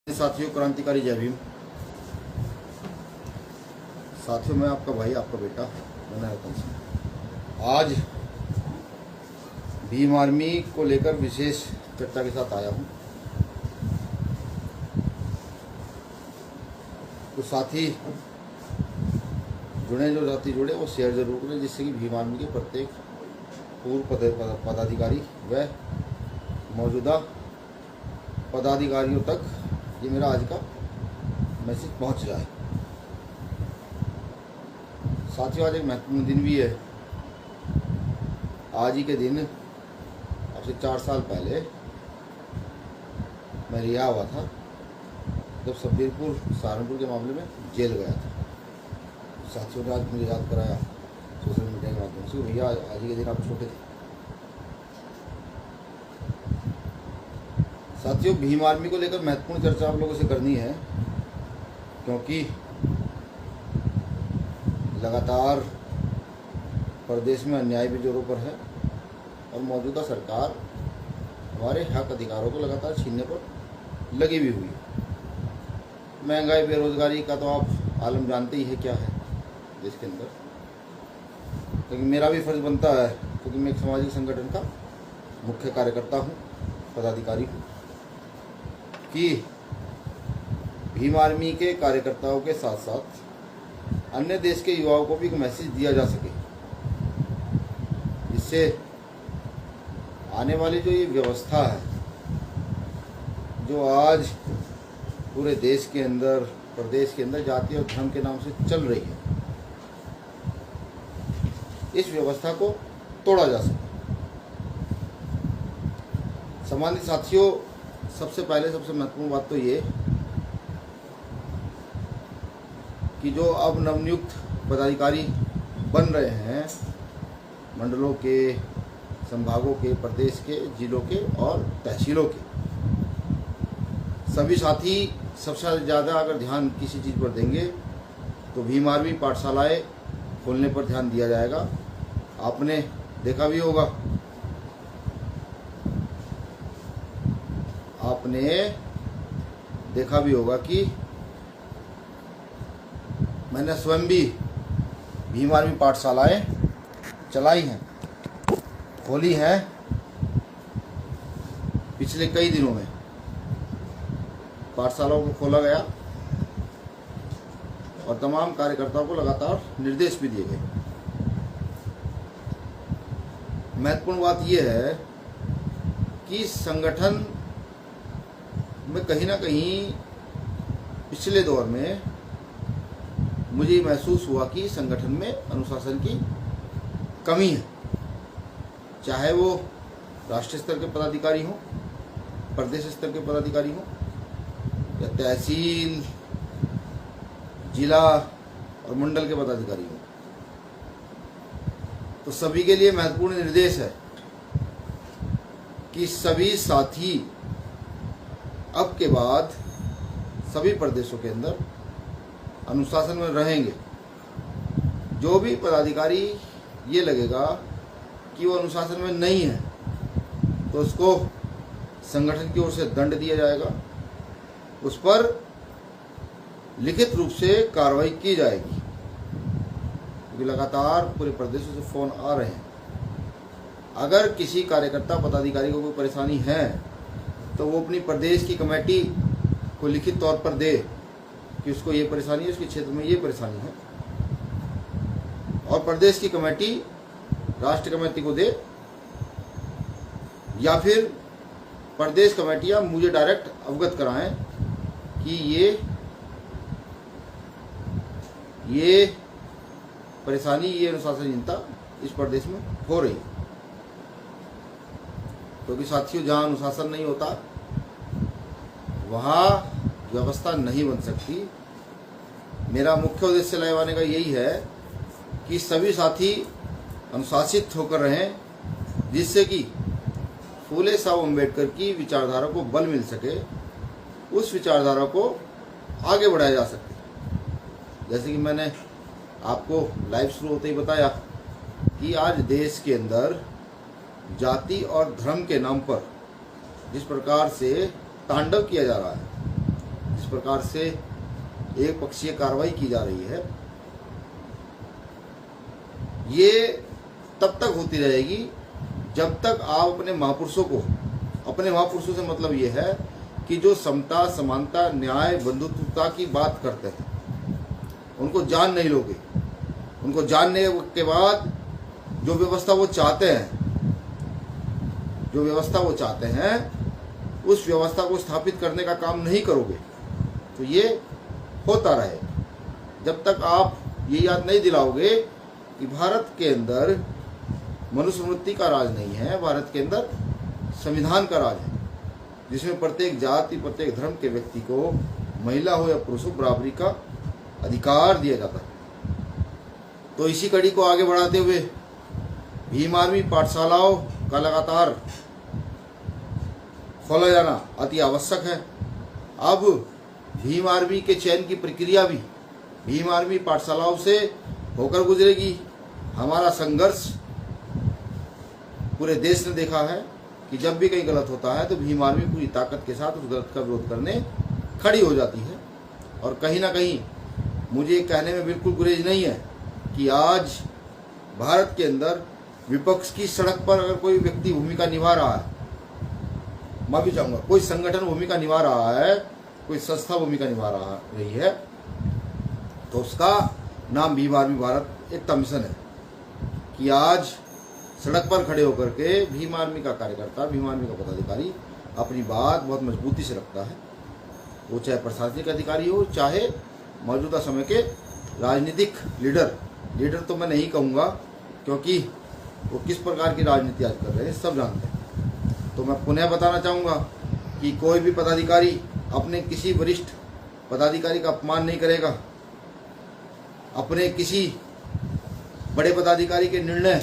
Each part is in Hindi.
साथियों, क्रांतिकारी जय भीम। साथियों, मैं आपका भाई, आपका बेटा बना रतन सिंह आज भीम आर्मी को लेकर विशेष चर्चा के साथ आया हूं। तो साथी जो साथी जुड़े वो शेयर जरूर करें, जिससे कि भीम आर्मी के प्रत्येक पूर्व पदाधिकारी व मौजूदा पदाधिकारियों तक ये मेरा आज का मैसेज पहुंच जाए। साथियों, आज एक महत्वपूर्ण दिन भी है। आज ही के दिन अब से 4 साल पहले मैं रिहा हुआ था, जब सब्बीरपुर सहारनपुर के मामले में जेल गया था। साथियों ने आज मुझे याद कराया सोशल मीडिया के माध्यम से, भैया आज ही के दिन आप छोटे थे। साथियों, भीम आर्मी को लेकर महत्वपूर्ण चर्चा आप लोगों से करनी है, क्योंकि लगातार प्रदेश में अन्याय भी जोरों पर है और मौजूदा सरकार हमारे हक अधिकारों को लगातार छीनने पर लगी भी हुई है। महंगाई, बेरोजगारी का तो आप आलम जानते ही है क्या है देश के अंदर। लेकिन मेरा भी फर्ज बनता है, क्योंकि मैं एक सामाजिक संगठन का मुख्य कार्यकर्ता हूँ, पदाधिकारी हूँ, कि भीम आर्मी के कार्यकर्ताओं के साथ साथ अन्य देश के युवाओं को भी एक मैसेज दिया जा सके, जिससे आने वाली जो ये व्यवस्था है, जो आज पूरे देश के अंदर, प्रदेश के अंदर जाति और धर्म के नाम से चल रही है, इस व्यवस्था को तोड़ा जा सके। सम्मानित साथियों, सबसे पहले सबसे महत्वपूर्ण बात तो ये कि जो अब नवनियुक्त पदाधिकारी बन रहे हैं, मंडलों के, संभागों के, प्रदेश के, जिलों के और तहसीलों के, सभी साथी सबसे ज़्यादा अगर ध्यान किसी चीज़ पर देंगे तो भीम आर्मी पाठशालाएँ खोलने पर ध्यान दिया जाएगा। आपने देखा भी होगा, कि मैंने स्वयं भी भीम आर्मी पाठशालाएँ चलाई हैं, खोली हैं पिछले कई दिनों में। पाठशालाओं को खोला गया और तमाम कार्यकर्ताओं को लगातार निर्देश भी दिए गए। महत्वपूर्ण बात यह है कि संगठन में कहीं ना कहीं पिछले दौर में मुझे महसूस हुआ कि संगठन में अनुशासन की कमी है, चाहे वो राष्ट्रीय स्तर के पदाधिकारी हों, प्रदेश स्तर के पदाधिकारी हों, या तहसील, जिला और मंडल के पदाधिकारी हों। तो सभी के लिए महत्वपूर्ण निर्देश है कि सभी साथी अब के बाद सभी प्रदेशों के अंदर अनुशासन में रहेंगे। जो भी पदाधिकारी ये लगेगा कि वो अनुशासन में नहीं है, तो उसको संगठन की ओर से दंड दिया जाएगा, उस पर लिखित रूप से कार्रवाई की जाएगी। क्योंकि लगातार पूरे प्रदेशों से फ़ोन आ रहे हैं। अगर किसी कार्यकर्ता पदाधिकारी को कोई परेशानी है तो वो अपनी प्रदेश की कमेटी को लिखित तौर पर दे कि उसको ये परेशानी है, उसके क्षेत्र में ये परेशानी है, और प्रदेश की कमेटी राष्ट्र कमेटी को दे, या फिर प्रदेश कमेटियां मुझे डायरेक्ट अवगत कराएं कि ये परेशानी, ये अनुशासनहीनता इस प्रदेश में हो रही है। क्योंकि साथियों, जहाँ अनुशासन नहीं होता वहाँ व्यवस्था नहीं बन सकती। मेरा मुख्य उद्देश्य लाने का यही है कि सभी साथी अनुशासित होकर रहें, जिससे कि फूले साहब अम्बेडकर की विचारधारा को बल मिल सके, उस विचारधारा को आगे बढ़ाया जा सके। जैसे कि मैंने आपको लाइव शुरू होते ही बताया कि आज देश के अंदर जाति और धर्म के नाम पर जिस प्रकार से तांडव किया जा रहा है, जिस प्रकार से एक पक्षीय कार्रवाई की जा रही है, ये तब तक होती रहेगी जब तक आप अपने महापुरुषों को, अपने महापुरुषों से मतलब ये है कि जो समता, समानता, न्याय, बंधुत्वता की बात करते हैं, उनको जान नहीं लोगे। उनको जानने के बाद जो व्यवस्था वो चाहते हैं, जो व्यवस्था वो चाहते हैं, उस व्यवस्था को स्थापित करने का काम नहीं करोगे तो ये होता रहेगा। जब तक आप ये याद नहीं दिलाओगे कि भारत के अंदर मनुस्मृति का राज नहीं है, भारत के अंदर संविधान का राज है, जिसमें प्रत्येक जाति, प्रत्येक धर्म के व्यक्ति को, महिला हो या पुरुष हो, बराबरी का अधिकार दिया जाता है। तो इसी कड़ी को आगे बढ़ाते हुए भीम आर्मी पाठशालाओं का लगातार खोला जाना अति आवश्यक है। अब भीम आर्मी के चयन की प्रक्रिया भी भीम आर्मी पाठशालाओं से होकर गुजरेगी। हमारा संघर्ष पूरे देश ने देखा है कि जब भी कहीं गलत होता है तो भीम आर्मी पूरी ताकत के साथ उस गलत का विरोध करने खड़ी हो जाती है। और कहीं ना कहीं मुझे कहने में बिल्कुल गुरेज नहीं है कि आज भारत के अंदर विपक्ष की सड़क पर अगर कोई व्यक्ति भूमिका निभा रहा है, मैं भी चाहूँगा कोई संगठन भूमिका निभा रहा है, कोई संस्था भूमिका निभा रही है, तो उसका नाम भीम आर्मी भारत एकता मिशन है। कि आज सड़क पर खड़े होकर के भीम आर्मी का कार्यकर्ता, भीम आर्मी का पदाधिकारी अपनी बात बहुत मजबूती से रखता है। वो चाहे प्रशासनिक अधिकारी हो, चाहे मौजूदा समय के राजनीतिक लीडर तो मैं नहीं कहूँगा, क्योंकि वो किस प्रकार की राजनीति आज कर रहे हैं सब जानते हैं। तो मैं पुनः बताना चाहूँगा कि कोई भी पदाधिकारी अपने किसी वरिष्ठ पदाधिकारी का अपमान नहीं करेगा। अपने किसी बड़े पदाधिकारी के निर्णय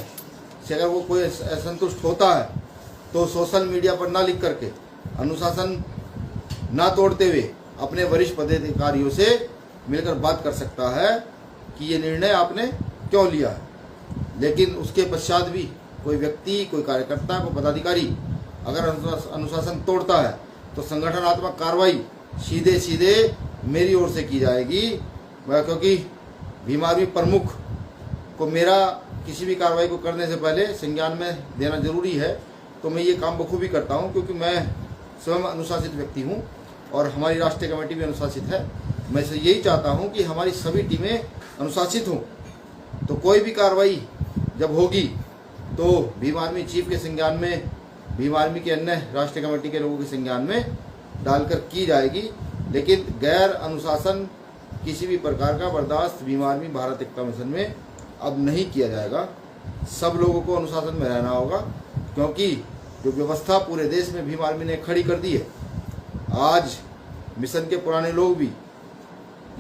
से अगर वो कोई असंतुष्ट होता है तो सोशल मीडिया पर ना लिख करके, अनुशासन ना तोड़ते हुए अपने वरिष्ठ पदाधिकारियों से मिलकर बात कर सकता है कि ये निर्णय आपने क्यों लिया है। लेकिन उसके पश्चात भी कोई व्यक्ति, कोई कार्यकर्ता, कोई पदाधिकारी अगर अनुशासन तोड़ता है तो संगठनात्मक कार्रवाई सीधे सीधे मेरी ओर से की जाएगी। क्योंकि भीम आर्मी प्रमुख को मेरा किसी भी कार्रवाई को करने से पहले संज्ञान में देना जरूरी है। तो मैं ये काम बखूबी करता हूँ, क्योंकि मैं स्वयं अनुशासित व्यक्ति हूँ और हमारी राष्ट्रीय कमेटी भी अनुशासित है। मैं से यही चाहता हूँ कि हमारी सभी टीमें अनुशासित हों। तो कोई भी कार्रवाई जब होगी तो भीम आर्मी चीफ के संज्ञान में, भीम आर्मी के अन्य राष्ट्रीय कमेटी के लोगों के संज्ञान में डालकर की जाएगी। लेकिन गैर अनुशासन किसी भी प्रकार का बर्दाश्त भीम आर्मी भारत एकता मिशन में अब नहीं किया जाएगा। सब लोगों को अनुशासन में रहना होगा, क्योंकि जो व्यवस्था पूरे देश में भीम आर्मी ने खड़ी कर दी है, आज मिशन के पुराने लोग भी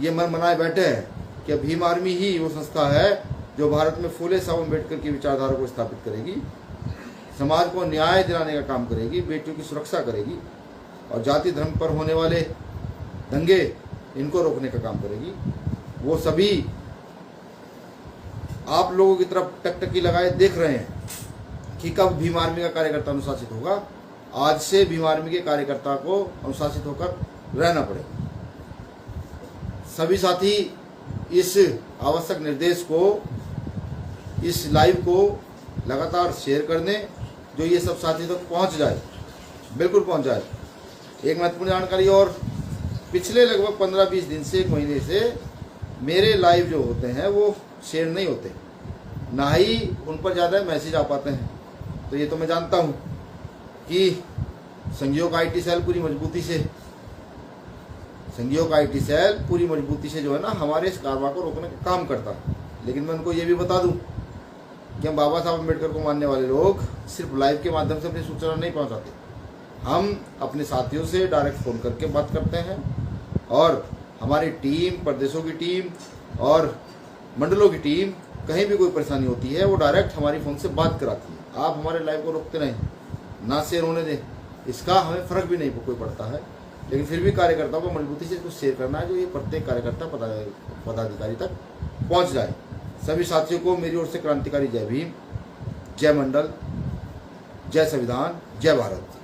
ये मन मनाए बैठे हैं कि भीम आर्मी ही वो संस्था है जो भारत में फूले साहब अम्बेडकर की विचारधारा को स्थापित करेगी, समाज को न्याय दिलाने का काम करेगी, बेटियों की सुरक्षा करेगी और जाति धर्म पर होने वाले दंगे इनको रोकने का काम करेगी। वो सभी आप लोगों की तरफ टकटकी लगाए देख रहे हैं कि कब भीम आर्मी का कार्यकर्ता अनुशासित होगा। आज से भीम आर्मी के कार्यकर्ता को अनुशासित होकर रहना पड़ेगा। सभी साथी इस आवश्यक निर्देश को, इस लाइव को लगातार शेयर कर दें, जो ये सब साथी तक पहुंच जाए, बिल्कुल पहुंच जाए। एक महत्वपूर्ण जानकारी और, पिछले लगभग 15-20 दिन से, एक महीने से मेरे लाइव जो होते हैं वो शेयर नहीं होते, ना ही उन पर ज़्यादा मैसेज आ पाते हैं। तो ये तो मैं जानता हूँ कि संघीय आईटी सेल पूरी मजबूती से, संघीय आईटी सेल पूरी मजबूती से जो है ना हमारे इस कार्रवाई को रोकने का काम करता है। लेकिन मैं उनको ये भी बता दूं कि हम बाबा साहब अम्बेडकर को मानने वाले लोग सिर्फ लाइव के माध्यम से अपनी सूचना नहीं पहुंचाते। हम अपने साथियों से डायरेक्ट फ़ोन करके बात करते हैं और हमारी टीम, प्रदेशों की टीम और मंडलों की टीम, कहीं भी कोई परेशानी होती है वो डायरेक्ट हमारी फ़ोन से बात कराती है। आप हमारे लाइव को रोकते नहीं, ना शेयर होने दें, इसका हमें फ़र्क भी नहीं कोई पड़ता है। लेकिन फिर भी कार्यकर्ताओं को मजबूती से इसको शेयर करना है, जो ये प्रत्येक कार्यकर्ता पदाधिकारी तक पहुंच जाए। सभी साथियों को मेरी ओर से क्रांतिकारी जय भीम, जय मंडल, जय संविधान, जय भारत।